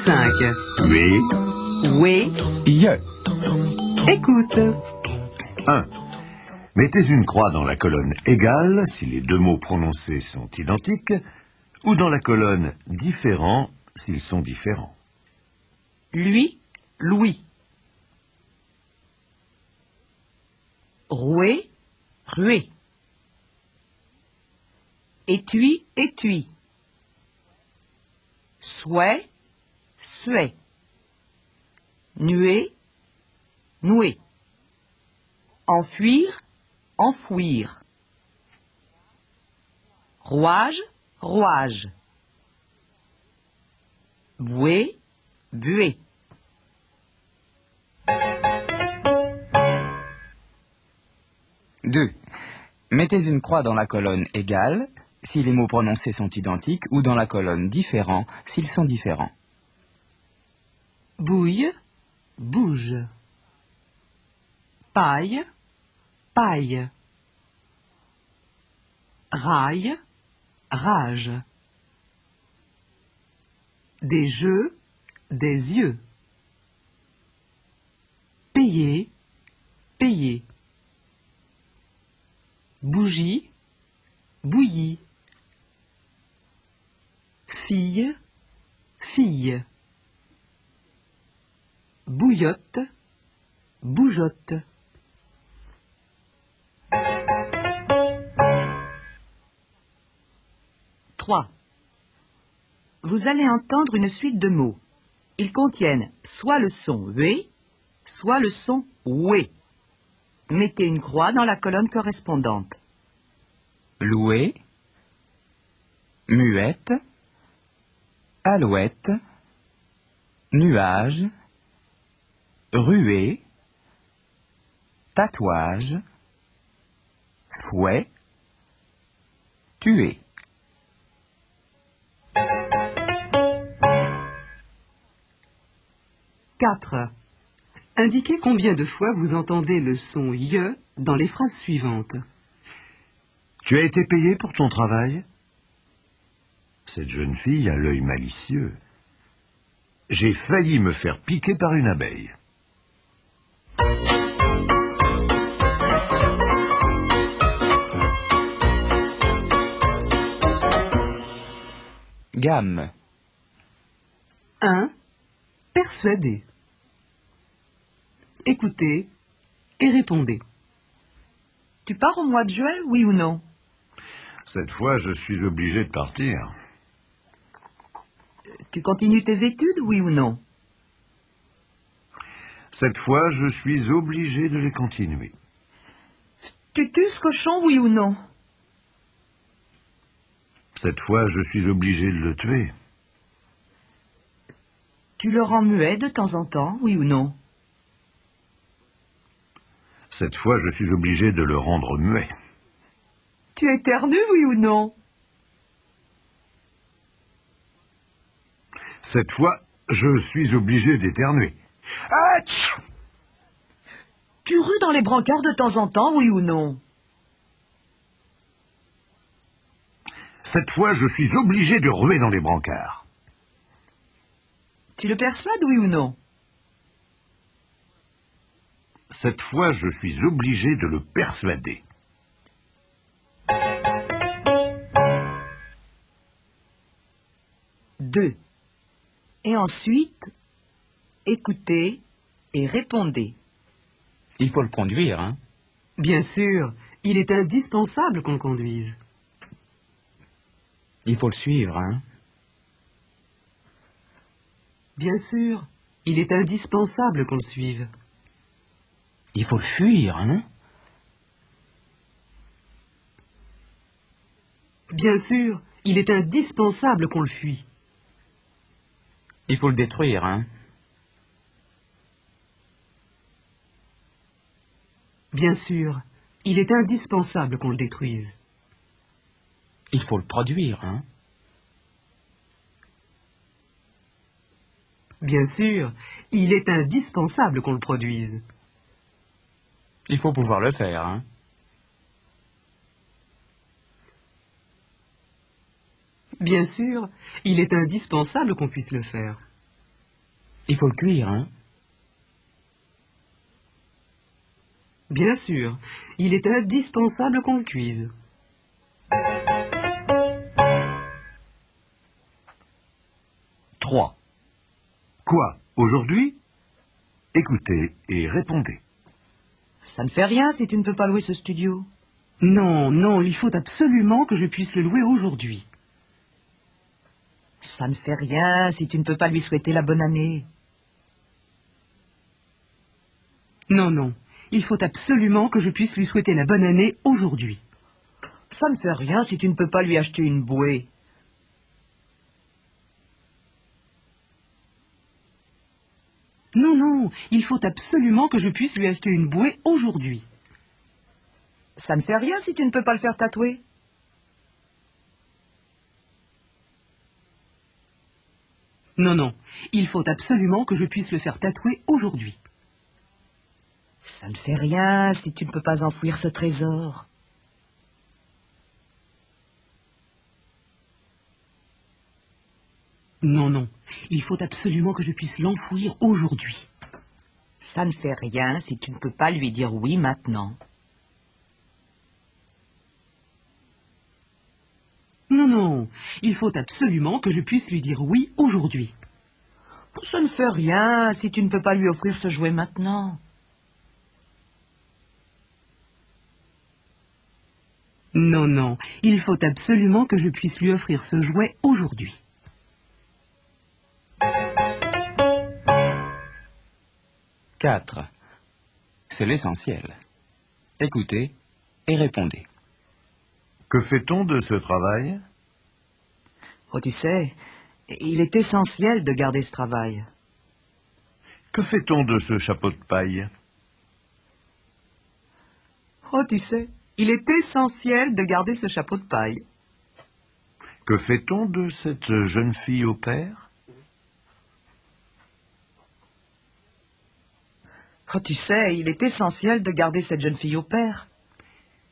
5. Oui. Oui. Je. Écoute. 1. Mettez une croix dans la colonne égale si les deux mots prononcés sont identiques ou dans la colonne différent s'ils sont différents. Lui, Louis. Roué, rué. Étui, étui. Souhait, suet. Nuée, noué. Enfuir, enfouir. Rouage, rouage. Bouée, buée. Deux. Mettez une croix dans la colonne égale si les mots prononcés sont identiques ou dans la colonne différent s'ils sont différents. Bouille, bouge. Paille, paille. Raille, rage. Des jeux, des yeux. Payer, payer. Bougie, bouillie. Fille, fille. Bouillotte, bougeotte. Trois. Vous allez entendre une suite de mots. Ils contiennent soit le son « oui », soit le son « oué ». Mettez une croix dans la colonne correspondante. Loué, muette, alouette, nuage, ruée, tatouage, fouet, tuer. Quatre. Indiquez combien de fois vous entendez le son « ye » dans les phrases suivantes. Tu as été payé pour ton travail? Cette jeune fille a l'œil malicieux. J'ai failli me faire piquer par une abeille. Gamme. 1. Persuader. Écoutez et répondez. Tu pars au mois de juin, oui ou non? Cette fois, je suis obligé de partir. Tu continues tes études, oui ou non? Cette fois, je suis obligé de les continuer. Tu tues ce cochon, oui ou non? Cette fois, je suis obligé de le tuer. Tu le rends muet de temps en temps, oui ou non? Cette fois, je suis obligé de le rendre muet. Tu éternues, oui ou non? Cette fois, je suis obligé d'éternuer. Atch! Tu rues dans les brancards de temps en temps, oui ou non? Cette fois, je suis obligé de ruer dans les brancards. Tu le persuades, oui ou non? Cette fois, je suis obligé de le persuader. Deux. Et ensuite, écoutez et répondez. Il faut le conduire, hein? Bien sûr, il est indispensable qu'on le conduise. Il faut le suivre, hein? Bien sûr, il est indispensable qu'on le suive. Il faut le fuir, hein? Bien sûr, il est indispensable qu'on le fuit. Il faut le détruire, hein? Bien sûr, il est indispensable qu'on le détruise. Il faut le produire, hein? Bien sûr, il est indispensable qu'on le produise. Il faut pouvoir le faire, hein? Bien sûr, il est indispensable qu'on puisse le faire. Il faut le cuire, hein? Bien sûr, il est indispensable qu'on le cuise. Trois. Quoi, aujourd'hui? Écoutez et répondez. Ça ne fait rien si tu ne peux pas louer ce studio. Non, non, il faut absolument que je puisse le louer aujourd'hui. Ça ne fait rien si tu ne peux pas lui souhaiter la bonne année. Non, non, il faut absolument que je puisse lui souhaiter la bonne année aujourd'hui. Ça ne fait rien si tu ne peux pas lui acheter une bouée. Non, non, il faut absolument que je puisse lui acheter une bouée aujourd'hui. Ça ne fait rien si tu ne peux pas le faire tatouer. Non, non, il faut absolument que je puisse le faire tatouer aujourd'hui. Ça ne fait rien si tu ne peux pas enfouir ce trésor. Non, non, il faut absolument que je puisse l'enfouir aujourd'hui. Ça ne fait rien si tu ne peux pas lui dire oui maintenant. Non, non, il faut absolument que je puisse lui dire oui aujourd'hui. Ça ne fait rien si tu ne peux pas lui offrir ce jouet maintenant. Non, non, il faut absolument que je puisse lui offrir ce jouet aujourd'hui. Quatre. C'est l'essentiel. Écoutez et répondez. Que fait-on de ce travail? Oh, tu sais, il est essentiel de garder ce travail. Que fait-on de ce chapeau de paille? Oh, tu sais, il est essentiel de garder ce chapeau de paille. Que fait-on de cette jeune fille au père? Oh, tu sais, il est essentiel de garder cette jeune fille au père.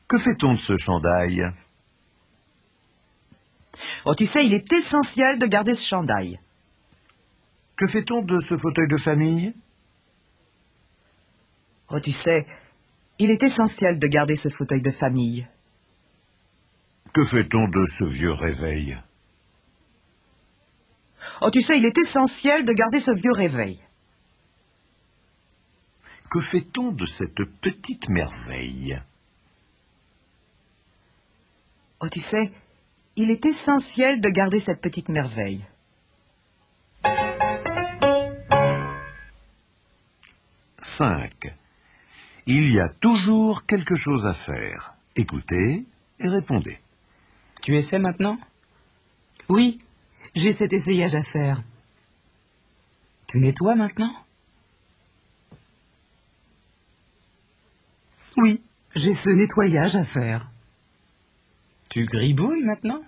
Que fait-on de ce chandail? Oh, tu sais, il est essentiel de garder ce chandail. Que fait-on de ce fauteuil de famille? Oh, tu sais, il est essentiel de garder ce fauteuil de famille. Que fait-on de ce vieux réveil? Oh, tu sais, il est essentiel de garder ce vieux réveil. Que fait-on de cette petite merveille? Oh, tu sais, il est essentiel de garder cette petite merveille. Cinq. Il y a toujours quelque chose à faire. Écoutez et répondez. Tu essaies maintenant? Oui, j'ai cet essayage à faire. Tu nettoies maintenant? Oui, j'ai ce nettoyage à faire. Tu gribouilles maintenant?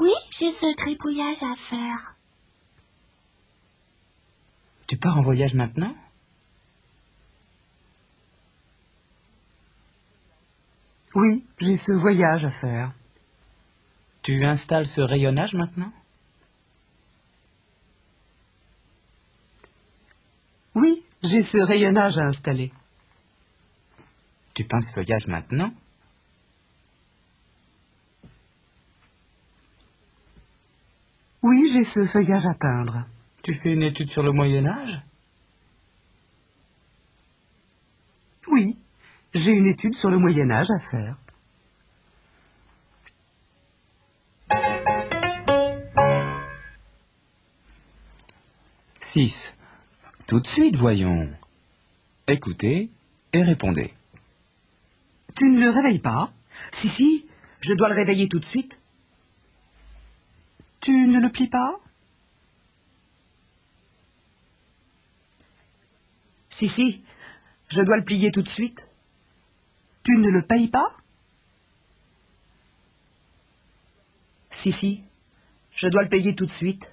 Oui, j'ai ce gribouillage à faire. Tu pars en voyage maintenant? Oui, j'ai ce voyage à faire. Tu installes ce rayonnage maintenant? Oui, j'ai ce rayonnage à installer. Tu peins ce feuillage maintenant? Oui, j'ai ce feuillage à peindre. Tu fais une étude sur le Moyen-Âge? Oui, j'ai une étude sur le Moyen-Âge à faire. Six. Tout de suite, voyons. Écoutez et répondez. Tu ne le réveilles pas? Si, si, je dois le réveiller tout de suite. Tu ne le plies pas? Si, si, je dois le plier tout de suite. Tu ne le payes pas? Si, si, je dois le payer tout de suite.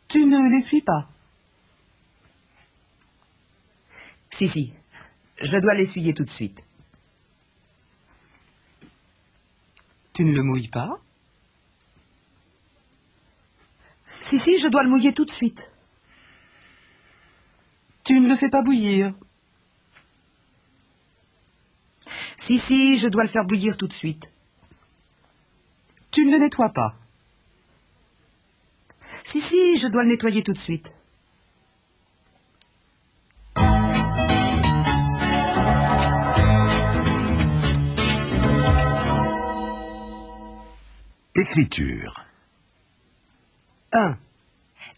Tu ne l'essuies pas? Si, si, je dois l'essuyer tout de suite. Tu ne le mouilles pas? Si, je dois le mouiller tout de suite. Tu ne le fais pas bouillir. Si, je dois le faire bouillir tout de suite. Tu ne le nettoies pas. Si, je dois le nettoyer tout de suite. Écriture. 1.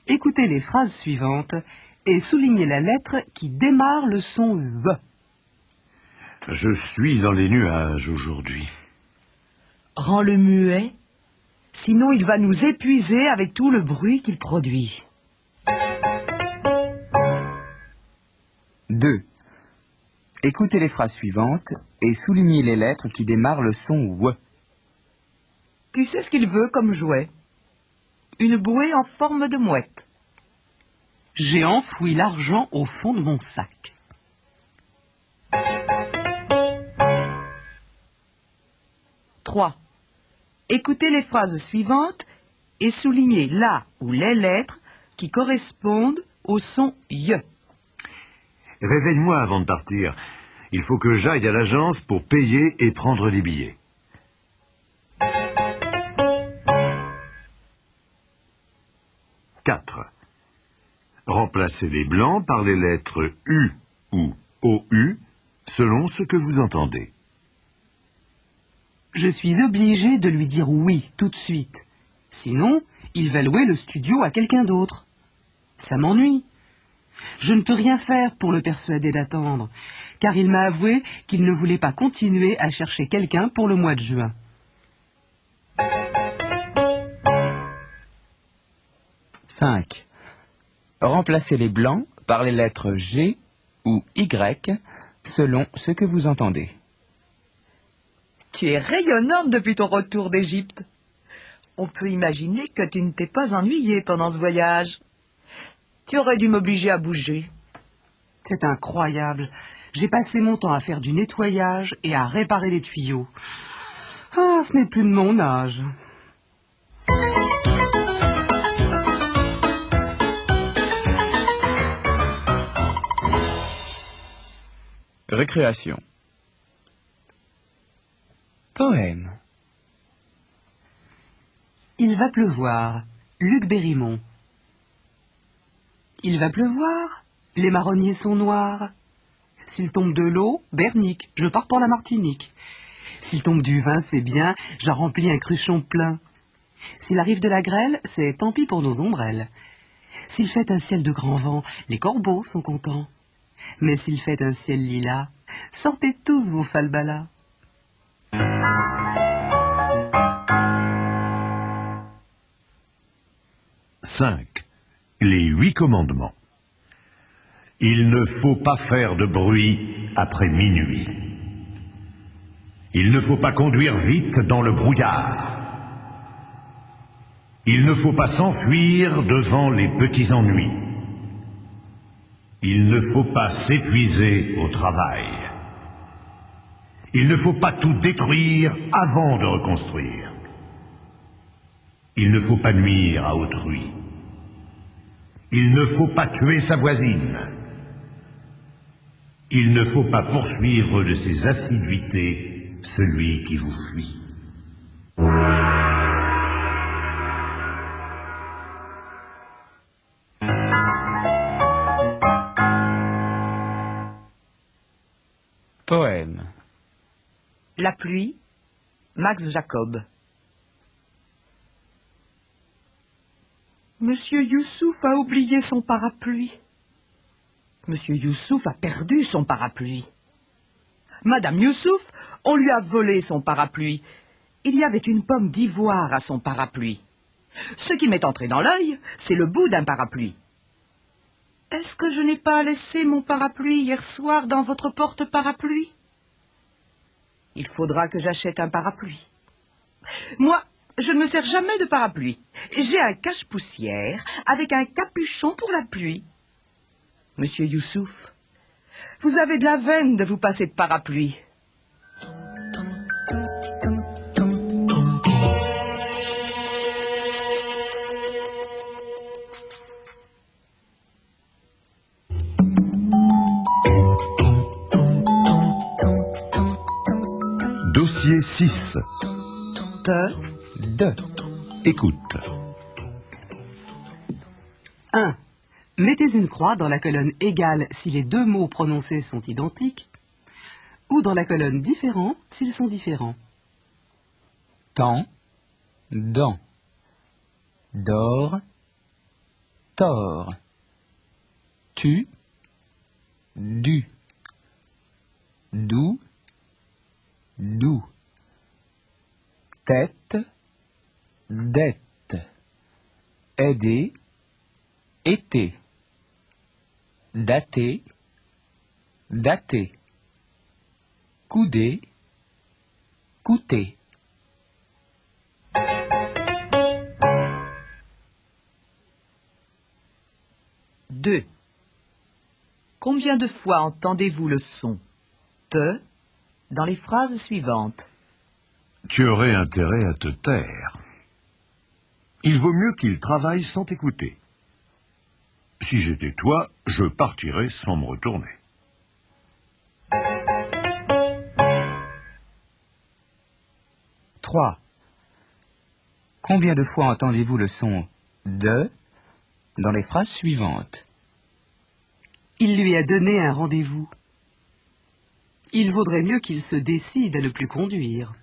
Écoutez les phrases suivantes et soulignez la lettre qui démarre le son V. Je suis dans les nuages aujourd'hui. Rends-le muet, sinon il va nous épuiser avec tout le bruit qu'il produit. 2. Écoutez les phrases suivantes et soulignez les lettres qui démarrent le son W. Tu sais ce qu'il veut comme jouet? Une bouée en forme de mouette. J'ai enfoui l'argent au fond de mon sac. 3. Écoutez les phrases suivantes et soulignez la ou les lettres qui correspondent au son Y. Réveille-moi avant de partir. Il faut que j'aille à l'agence pour payer et prendre les billets. 4. Remplacez les blancs par les lettres U ou OU selon ce que vous entendez. Je suis obligé de lui dire oui tout de suite. Sinon, il va louer le studio à quelqu'un d'autre. Ça m'ennuie. Je ne peux rien faire pour le persuader d'attendre, car il m'a avoué qu'il ne voulait pas continuer à chercher quelqu'un pour le mois de juin. 5. Remplacez les blancs par les lettres G ou Y selon ce que vous entendez. Tu es rayonnante depuis ton retour d'Égypte. On peut imaginer que tu ne t'es pas ennuyée pendant ce voyage. Tu aurais dû m'obliger à bouger. C'est incroyable. J'ai passé mon temps à faire du nettoyage et à réparer les tuyaux. Ah, ce n'est plus de mon âge. Récréation. Poème. Il va pleuvoir. Luc Bérimont. Il va pleuvoir. Les marronniers sont noirs. S'il tombe de l'eau, Bernique, je pars pour la Martinique. S'il tombe du vin, c'est bien, j'en remplis un cruchon plein. S'il arrive de la grêle, c'est tant pis pour nos ombrelles. S'il fait un ciel de grand vent, les corbeaux sont contents. Mais s'il fait un ciel lilas, sortez tous vos falbalas. « 5. Les 8 commandements. Il ne faut pas faire de bruit après minuit. Il ne faut pas conduire vite dans le brouillard. Il ne faut pas s'enfuir devant les petits ennuis. Il ne faut pas s'épuiser au travail. Il ne faut pas tout détruire avant de reconstruire. Il ne faut pas nuire à autrui. Il ne faut pas tuer sa voisine. Il ne faut pas poursuivre de ses assiduités celui qui vous fuit. Poème. La pluie, Max Jacob. Monsieur Youssouf a oublié son parapluie. Monsieur Youssouf a perdu son parapluie. Madame Youssouf, on lui a volé son parapluie. Il y avait une pomme d'ivoire à son parapluie. Ce qui m'est entré dans l'œil, c'est le bout d'un parapluie. Est-ce que je n'ai pas laissé mon parapluie hier soir dans votre porte-parapluie? Il faudra que j'achète un parapluie. Moi, je ne me sers jamais de parapluie. J'ai un cache-poussière avec un capuchon pour la pluie. Monsieur Youssouf, vous avez de la veine de vous passer de parapluie. Dossier 6. De. Écoute. 1. Mettez une croix dans la colonne égale si les deux mots prononcés sont identiques, ou dans la colonne différent s'ils sont différents. Temps. Dent. D'or. Tort. Tu. Du. Doux. Doux. Tête. Dette. Aider. Été. Dater. Dater. Couder. Coûter. Deux. Combien de fois entendez-vous le son te dans les phrases suivantes? Tu aurais intérêt à te taire. Il vaut mieux qu'il travaille sans t'écouter. Si j'étais toi, je partirais sans me retourner. 3. Combien de fois entendez-vous le son de dans les phrases suivantes? Il lui a donné un rendez-vous. Il vaudrait mieux qu'il se décide à ne plus conduire.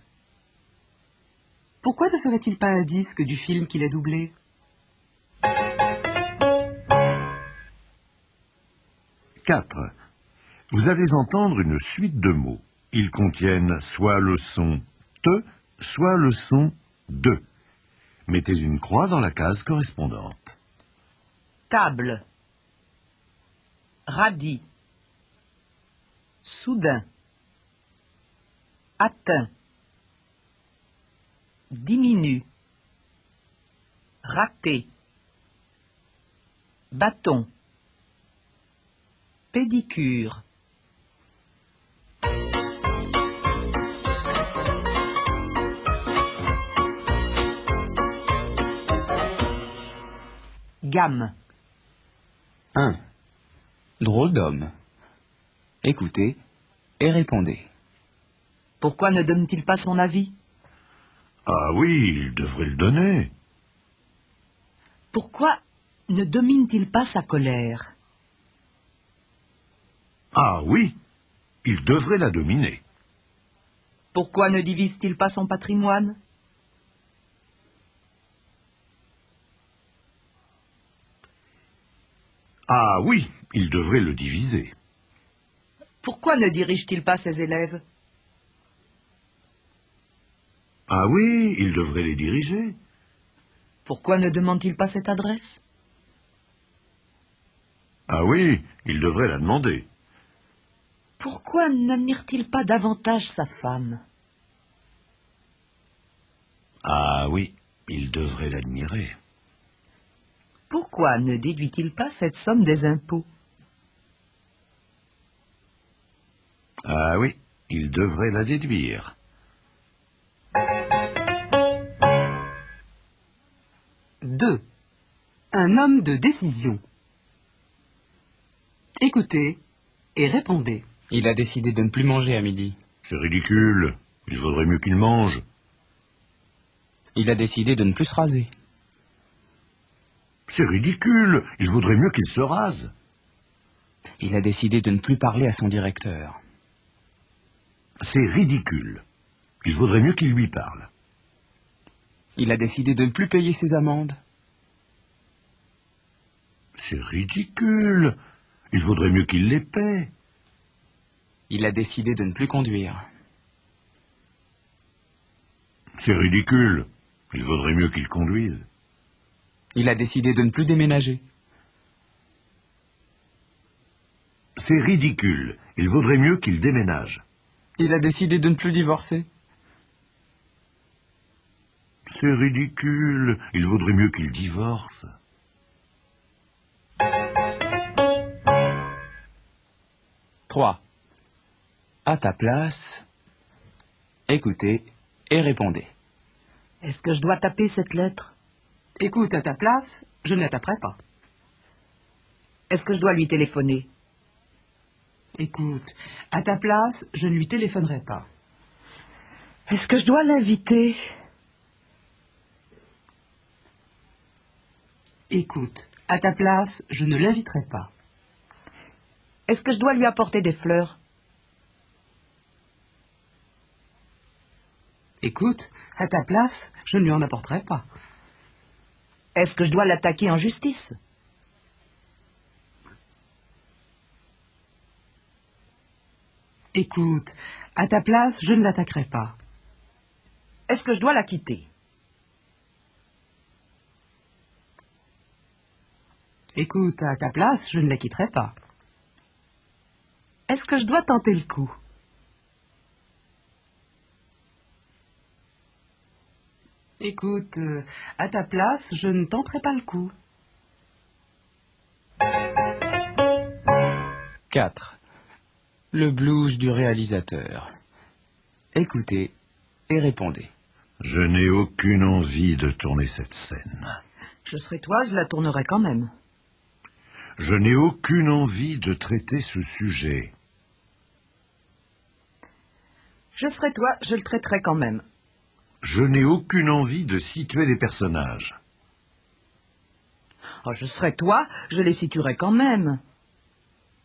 Pourquoi ne ferait-il pas un disque du film qu'il a doublé? 4. Vous allez entendre une suite de mots. Ils contiennent soit le son te, soit le son de. Mettez une croix dans la case correspondante. Table. Radis. Soudain. Atteint. Diminue. Raté. Bâton. Pédicure. Gamme. 1. Drôle d'homme. Écoutez et répondez. Pourquoi ne donne-t-il pas son avis? Ah oui, il devrait le donner. Pourquoi ne domine-t-il pas sa colère? Ah oui, il devrait la dominer. Pourquoi ne divise-t-il pas son patrimoine? Ah oui, il devrait le diviser. Pourquoi ne dirige-t-il pas ses élèves? Ah oui, il devrait les diriger. Pourquoi ne demande-t-il pas cette adresse? Ah oui, il devrait la demander. Pourquoi n'admire-t-il pas davantage sa femme? Ah oui, il devrait l'admirer. Pourquoi ne déduit-il pas cette somme des impôts? Ah oui, il devrait la déduire. 2. Un homme de décision. Écoutez et répondez. Il a décidé de ne plus manger à midi. C'est ridicule. Il vaudrait mieux qu'il mange. Il a décidé de ne plus se raser. C'est ridicule. Il vaudrait mieux qu'il se rase. Il a décidé de ne plus parler à son directeur. C'est ridicule. Il vaudrait mieux qu'il lui parle. Il a décidé de ne plus payer ses amendes. C'est ridicule. Il vaudrait mieux qu'il les paie. Il a décidé de ne plus conduire. C'est ridicule. Il vaudrait mieux qu'il conduise. Il a décidé de ne plus déménager. C'est ridicule. Il vaudrait mieux qu'il déménage. Il a décidé de ne plus divorcer. C'est ridicule. Il vaudrait mieux qu'il divorce. 3. À ta place, écoutez et répondez. Est-ce que je dois taper cette lettre? Écoute, à ta place, je ne la taperai pas. Est-ce que je dois lui téléphoner? Écoute, à ta place, je ne lui téléphonerai pas. Est-ce que je dois l'inviter? Écoute, à ta place, je ne l'inviterai pas. Est-ce que je dois lui apporter des fleurs? Écoute, à ta place, je ne lui en apporterai pas. Est-ce que je dois l'attaquer en justice? Écoute, à ta place, je ne l'attaquerai pas. Est-ce que je dois la quitter? Écoute, à ta place, je ne la quitterai pas. Est-ce que je dois tenter le coup? Écoute, à ta place, je ne tenterai pas le coup. 4. Le blues du réalisateur. Écoutez et répondez. Je n'ai aucune envie de tourner cette scène. Je serais toi, je la tournerais quand même. Je n'ai aucune envie de traiter ce sujet. Je serais toi, je le traiterais quand même. Je n'ai aucune envie de situer les personnages. Oh, je serais toi, je les situerais quand même.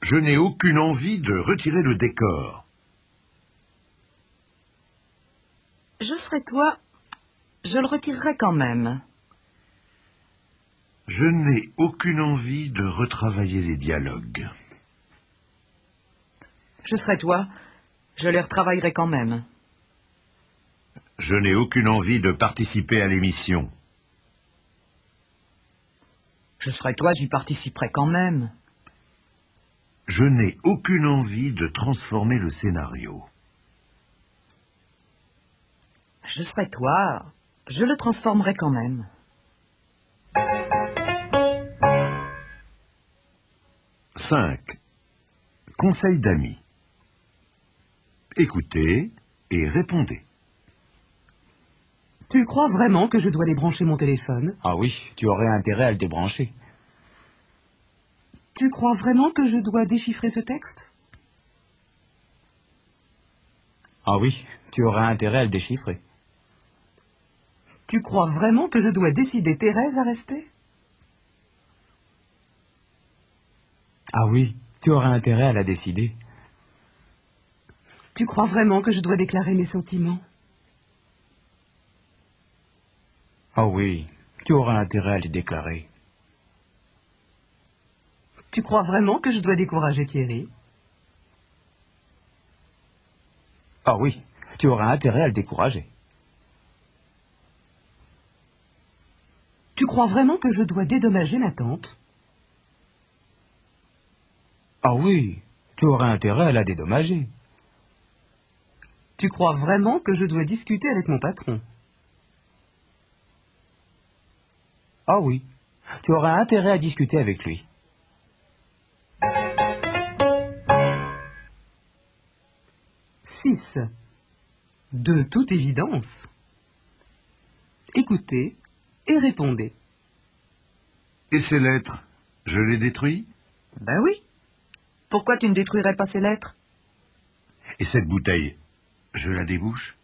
Je n'ai aucune envie de retirer le décor. Je serais toi, je le retirerais quand même. Je n'ai aucune envie de retravailler les dialogues. Je serais toi, je les retravaillerais quand même. Je n'ai aucune envie de participer à l'émission. Je serais toi, j'y participerais quand même. Je n'ai aucune envie de transformer le scénario. Je serais toi, je le transformerais quand même. « 5. Conseil d'amis. Écoutez et répondez. Tu crois vraiment que je dois débrancher mon téléphone? Ah oui, tu aurais intérêt à le débrancher. Tu crois vraiment que je dois déchiffrer ce texte? Ah oui, tu aurais intérêt à le déchiffrer. Tu crois vraiment que je dois décider Thérèse à rester? Ah oui, tu aurais intérêt à la décider. Tu crois vraiment que je dois déclarer mes sentiments? Ah oui, tu aurais intérêt à les déclarer. Tu crois vraiment que je dois décourager Thierry? Ah oui, tu aurais intérêt à le décourager. Tu crois vraiment que je dois dédommager ma tante? Ah oui, tu aurais intérêt à la dédommager. Tu crois vraiment que je dois discuter avec mon patron? Ah oui, tu aurais intérêt à discuter avec lui. « 6. De toute évidence. Écoutez et répondez. Et ces lettres, je les détruis? Ben oui. Pourquoi tu ne détruirais pas ces lettres? Et cette bouteille, je la débouche?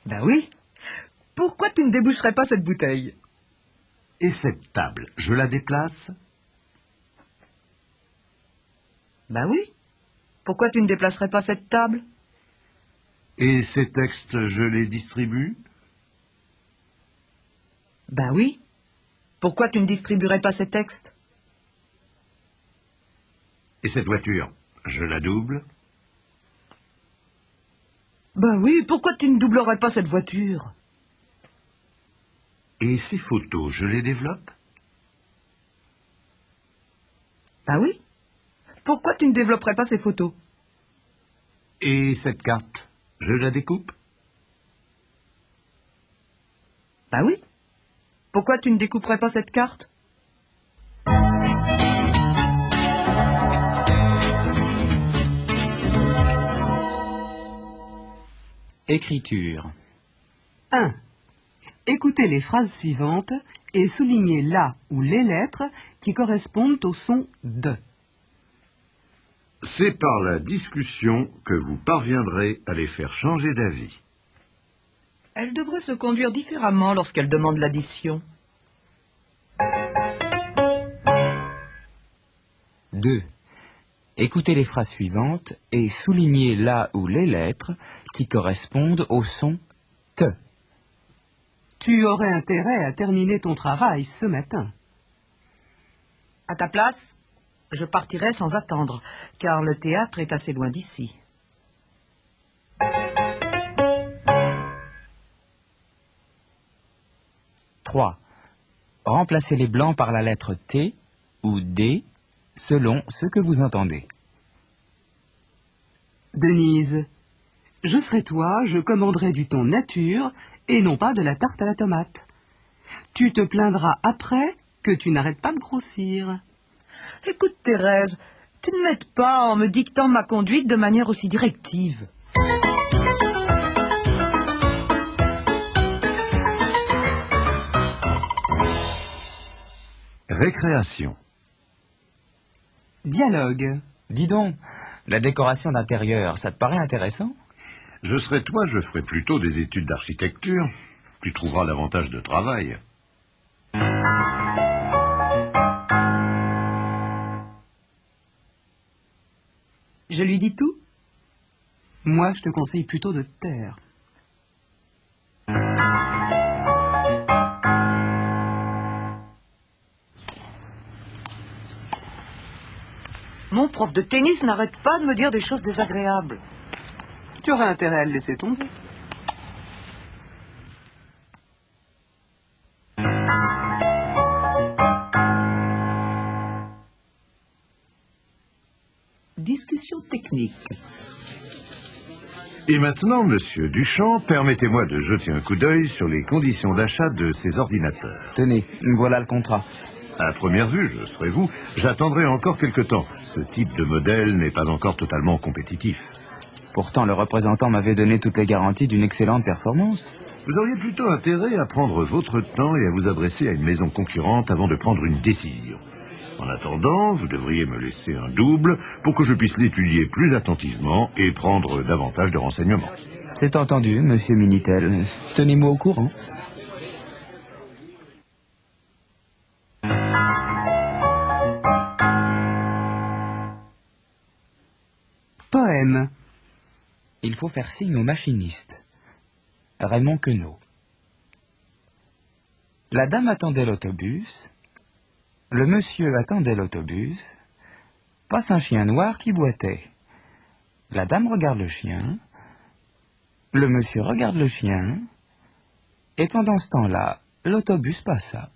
Ben oui. Pourquoi tu ne déboucherais pas cette bouteille? Et cette table, je la déplace? Ben oui. Pourquoi tu ne déplacerais pas cette table? Et ces textes, je les distribue? Ben oui. Pourquoi tu ne distribuerais pas ces textes? Et cette voiture, je la double? Ben oui. Pourquoi tu ne doublerais pas cette voiture? Et ces photos, je les développe? Ben oui. Pourquoi tu ne développerais pas ces photos? Et cette carte, je la découpe? Ben oui. Pourquoi tu ne découperais pas cette carte? Écriture. 1. Écoutez les phrases suivantes et soulignez la ou les lettres qui correspondent au son « de ». C'est par la discussion que vous parviendrez à les faire changer d'avis. Elle devrait se conduire différemment lorsqu'elle demande l'addition. 2. Écoutez les phrases suivantes et soulignez là ou les lettres qui correspondent au son « que ». Tu aurais intérêt à terminer ton travail ce matin. À ta place, je partirai sans attendre, car le théâtre est assez loin d'ici. 3. Remplacez les blancs par la lettre T ou D selon ce que vous entendez. Denise, je serai toi, je commanderai du thon nature et non pas de la tarte à la tomate. Tu te plaindras après que tu n'arrêtes pas de grossir. Écoute, Thérèse, tu ne m'aides pas en me dictant ma conduite de manière aussi directive. Récréation. Dialogue. Dis donc, la décoration d'intérieur, ça te paraît intéressant? Je serai toi, je ferai plutôt des études d'architecture. Tu trouveras davantage de travail. Je lui dis tout? Moi, je te conseille plutôt de te taire. Mon prof de tennis n'arrête pas de me dire des choses désagréables. Tu aurais intérêt à le laisser tomber. Discussion technique. Et maintenant, monsieur Duchamp, permettez-moi de jeter un coup d'œil sur les conditions d'achat de ces ordinateurs. Tenez, voilà le contrat. À première vue, je serai vous, j'attendrai encore quelque temps. Ce type de modèle n'est pas encore totalement compétitif. Pourtant, le représentant m'avait donné toutes les garanties d'une excellente performance. Vous auriez plutôt intérêt à prendre votre temps et à vous adresser à une maison concurrente avant de prendre une décision. En attendant, vous devriez me laisser un double pour que je puisse l'étudier plus attentivement et prendre davantage de renseignements. C'est entendu, monsieur Minitel. Tenez-moi au courant. Poème. Il faut faire signe au machiniste. Raymond Queneau. La dame attendait l'autobus. Le monsieur attendait l'autobus. Passe un chien noir qui boitait. La dame regarde le chien. Le monsieur regarde le chien. Et pendant ce temps-là, l'autobus passa.